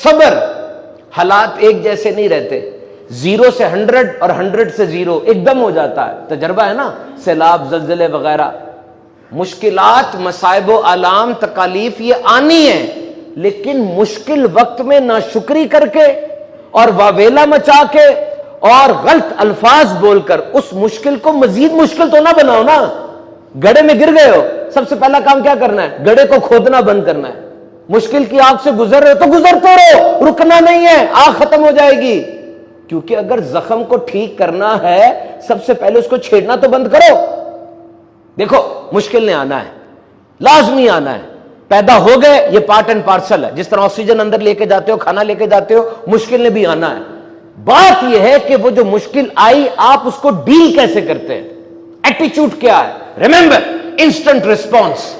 صبر. حالات ایک جیسے نہیں رہتے. 0 سے 100 اور 100 سے 0 ایک دم ہو جاتا ہے. تجربہ ہے نا, سیلاب, زلزلے وغیرہ. مشکلات, مصائب و آلام, تکالیف یہ آنی ہیں, لیکن مشکل وقت میں ناشکری کر کے اور واویلا مچا کے اور غلط الفاظ بول کر اس مشکل کو مزید مشکل تو نہ بناؤ نا. گڑھے میں گر گئے ہو, سب سے پہلا کام کیا کرنا ہے؟ گڑھے کو کھودنا بند کرنا ہے. مشکل کی آگ سے گزر رہے ہو تو گزرتے رہو, رکنا نہیں ہے, آگ ختم ہو جائے گی. کیونکہ اگر زخم کو ٹھیک کرنا ہے سب سے پہلے اس کو چھیڑنا تو بند کرو. دیکھو مشکل نے آنا ہے, لازمی آنا ہے. پیدا ہو گئے, یہ پارٹ اینڈ پارسل ہے. جس طرح آکسیجن اندر لے کے جاتے ہو, کھانا لے کے جاتے ہو, مشکل نے بھی آنا ہے. بات یہ ہے کہ وہ جو مشکل آئی آپ اس کو ڈیل کیسے کرتے ہیں, ایٹیچیوڈ کیا ہے. Remember, instant response.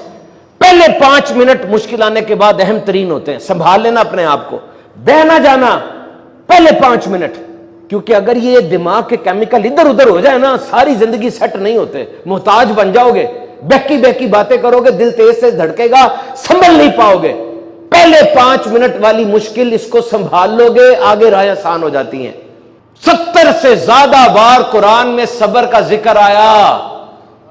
پہلے 5 منٹ مشکل آنے کے بعد اہم ترین ہوتے ہیں. سنبھال لینا اپنے آپ کو, بہ نہ جانا پہلے 5 منٹ. کیونکہ اگر یہ دماغ کے کیمیکل ادھر ادھر ہو جائے نا, ساری زندگی سیٹ نہیں ہوتے, محتاج بن جاؤ گے, بہکی بہکی باتیں کرو گے, دل تیز سے دھڑکے گا, سنبھل نہیں پاؤ گے. پہلے 5 منٹ والی مشکل اس کو سنبھال لو گے, آگے راہیں آسان ہو جاتی ہیں. 70 سے زیادہ بار قرآن میں صبر کا ذکر آیا,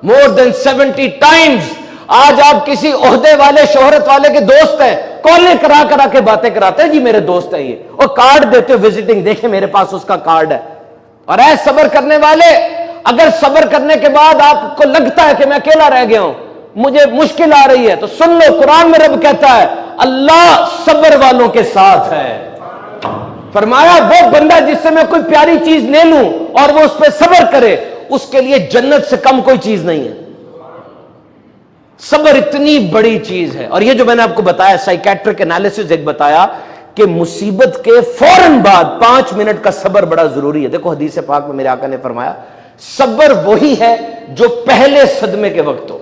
more than 70 times. آج آپ کسی عہدے والے, شہرت والے کے دوست ہیں, کالیں کرا کرا کے باتیں کراتے ہیں, جی میرے دوست ہیں یہ, اور کارڈ دیتے ہو وزٹنگ, دیکھیں میرے پاس اس کا کارڈ ہے. اور اے صبر کرنے والے, اگر صبر کرنے کے بعد آپ کو لگتا ہے کہ میں اکیلا رہ گیا ہوں, مجھے مشکل آ رہی ہے, تو سن لو, قرآن میں رب کہتا ہے اللہ صبر والوں کے ساتھ ہے. فرمایا وہ بندہ جس سے میں کوئی پیاری چیز لے لوں اور وہ اس پہ صبر کرے, اس کے لیے جنت سے کم کوئی چیز نہیں ہے. صبر اتنی بڑی چیز ہے. اور یہ جو میں نے آپ کو بتایا سائیکیٹرک انالیسس ایک بتایا کہ مصیبت کے فوراً بعد 5 منٹ کا صبر بڑا ضروری ہے. دیکھو حدیث پاک میں میرے آقا نے فرمایا صبر وہی ہے جو پہلے صدمے کے وقت ہو.